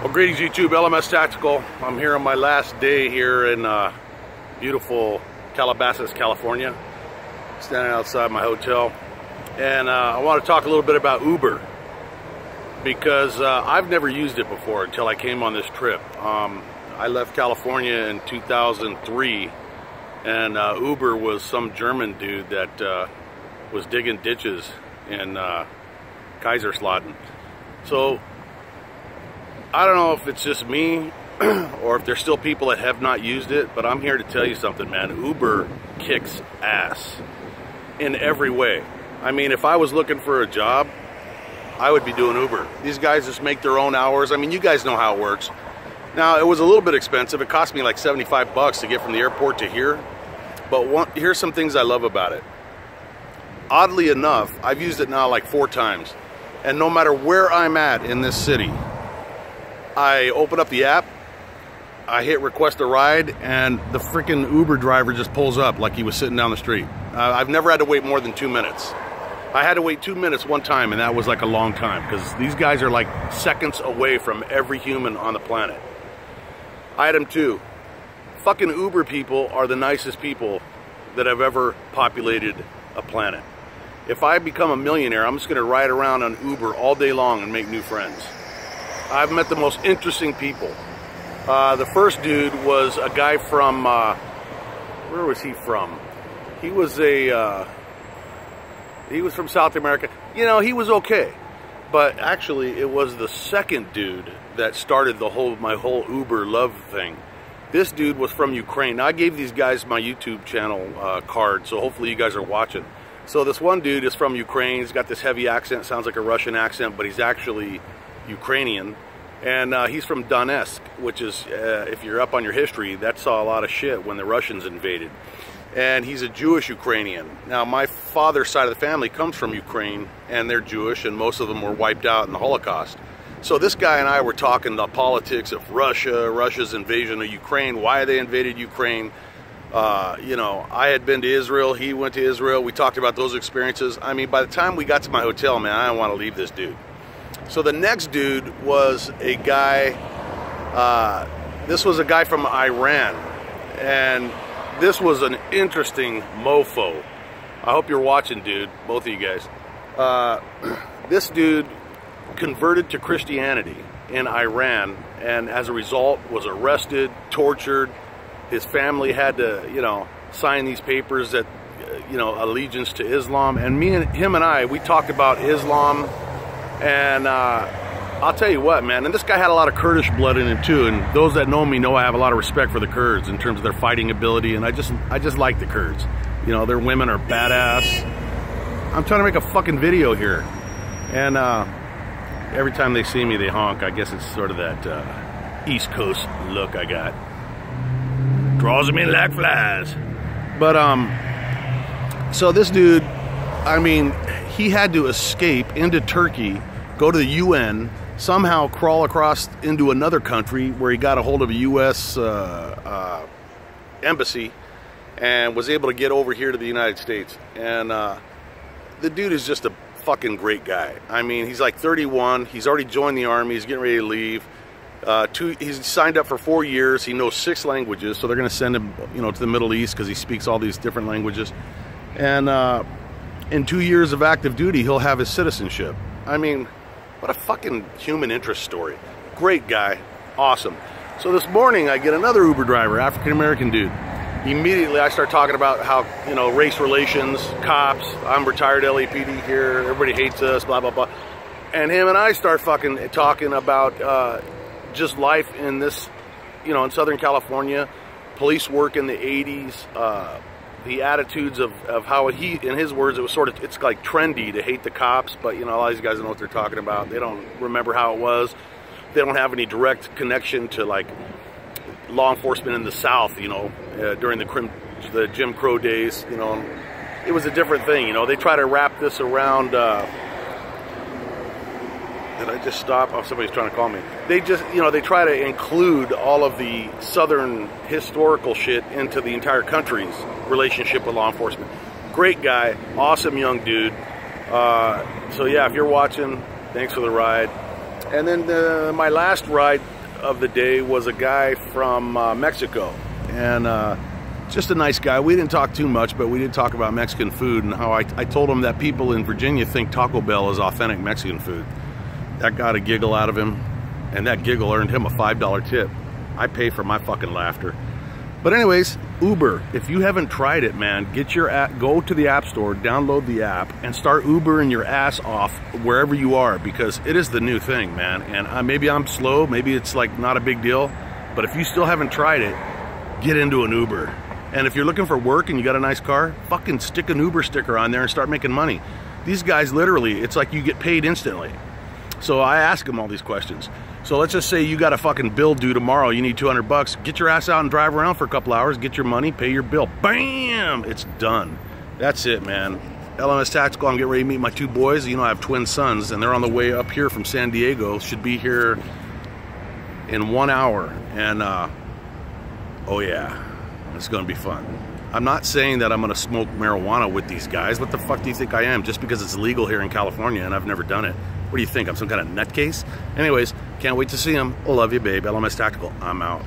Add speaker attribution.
Speaker 1: Well, greetings YouTube, LMS Tactical. I'm here on my last day here in beautiful Calabasas, California. Standing outside my hotel. And I want to talk a little bit about Uber. Because I've never used it before until I came on this trip. I left California in 2003. And Uber was some German dude that was digging ditches in Kaiserslautern. So I don't know if it's just me or if there's still people that have not used it, but I'm here to tell you something, man. Uber kicks ass in every way. I mean, if I was looking for a job, I would be doing Uber. These guys just make their own hours. I mean, you guys know how it works. Now, it was a little bit expensive. It cost me like 75 bucks to get from the airport to here. But here's some things I love about it. Oddly enough, I've used it now like 4 times. And no matter where I'm at in this city, I open up the app, I hit request a ride, and the freaking Uber driver just pulls up like he was sitting down the street. I've never had to wait more than 2 minutes. I had to wait 2 minutes one time, and that was like a long time, because these guys are like seconds away from every human on the planet. Item 2, fucking Uber people are the nicest people that have ever populated a planet. If I become a millionaire, I'm just going to ride around on Uber all day long and make new friends. I've met the most interesting people. The first dude was a guy from, where was he from? He was from South America. You know, he was okay. But actually, it was the second dude that started my whole Uber love thing. This dude was from Ukraine. Now, I gave these guys my YouTube channel card, so hopefully you guys are watching. So this one dude is from Ukraine. He's got this heavy accent, sounds like a Russian accent, but he's actually Ukrainian. And he's from Donetsk, which is, if you're up on your history, that saw a lot of shit when the Russians invaded. And he's a Jewish Ukrainian. Now, my father's side of the family comes from Ukraine, and they're Jewish, and most of them were wiped out in the Holocaust. So this guy and I were talking the politics of Russia, Russia's invasion of Ukraine, why they invaded Ukraine. You know, I had been to Israel, he went to Israel, we talked about those experiences. I mean, by the time we got to my hotel, man, I didn't want to leave this dude. So the next dude was a guy, this was a guy from Iran, and this was an interesting mofo. I hope you're watching, dude, both of you guys. This dude converted to Christianity in Iran, and as a result was arrested, tortured. His family had to, you know, sign these papers that, you know, allegiance to Islam. And him and I, we talked about Islam. And I'll tell you what, man, and this guy had a lot of Kurdish blood in him too, and those that know me know I have a lot of respect for the Kurds in terms of their fighting ability, and I just like the Kurds. You know, their women are badass. I'm trying to make a fucking video here, and every time they see me, they honk. I guess it's sort of that East Coast look I got. Draws them in like flies. But, so this dude, I mean, he had to escape into Turkey, go to the UN, somehow crawl across into another country where he got a hold of a U.S. Embassy and was able to get over here to the United States. And the dude is just a fucking great guy. I mean, he's like 31. He's already joined the Army. He's getting ready to leave. He's signed up for 4 years. He knows 6 languages, so they're going to send him, you know, to the Middle East because he speaks all these different languages. And in 2 years of active duty, he'll have his citizenship. I mean, what a fucking human interest story. Great guy. Awesome. So this morning, I get another Uber driver, African-American dude. Immediately, I start talking about how, you know, race relations, cops, I'm retired LAPD here, everybody hates us, blah, blah, blah. And him and I start fucking talking about just life in this, you know, in Southern California, police work in the 80s, the attitudes of how he, in his words, it was sort of, it's like trendy to hate the cops, but, you know, a lot of these guys don't know what they're talking about. They don't remember how it was. They don't have any direct connection to, like, law enforcement in the South, you know, during the Jim Crow days, you know. It was a different thing, you know. They try to wrap this around, did I just stop? Oh, somebody's trying to call me. They just, you know, they try to include all of the Southern historical shit into the entire country's relationship with law enforcement. Great guy, awesome young dude. So yeah, if you're watching, thanks for the ride. And then my last ride of the day was a guy from Mexico, and just a nice guy. We didn't talk too much, but we did talk about Mexican food and how I told him that people in Virginia think Taco Bell is authentic Mexican food. That got a giggle out of him, and that giggle earned him a $5 tip. I pay for my fucking laughter. But anyways, Uber, if you haven't tried it, man, get your app, go to the App Store, download the app, and start Ubering your ass off wherever you are, because it is the new thing, man. And maybe I'm slow, maybe it's like not a big deal, but if you still haven't tried it, get into an Uber. And if you're looking for work and you got a nice car, fucking stick an Uber sticker on there and start making money. These guys literally, it's like you get paid instantly. So I ask them all these questions. So let's just say you got a fucking bill due tomorrow, you need 200 bucks, get your ass out and drive around for a couple hours, get your money, pay your bill, bam, it's done. That's it, man. LMS Tactical, I'm getting ready to meet my two boys. You know, I have twin sons, and they're on the way up here from San Diego, should be here in 1 hour, and oh yeah, it's gonna be fun. I'm not saying that I'm gonna smoke marijuana with these guys. What the fuck do you think I am? Just because it's legal here in California and I've never done it. What do you think? I'm some kind of nutcase? Anyways, can't wait to see them. Love you, babe. LMS Tactical. I'm out.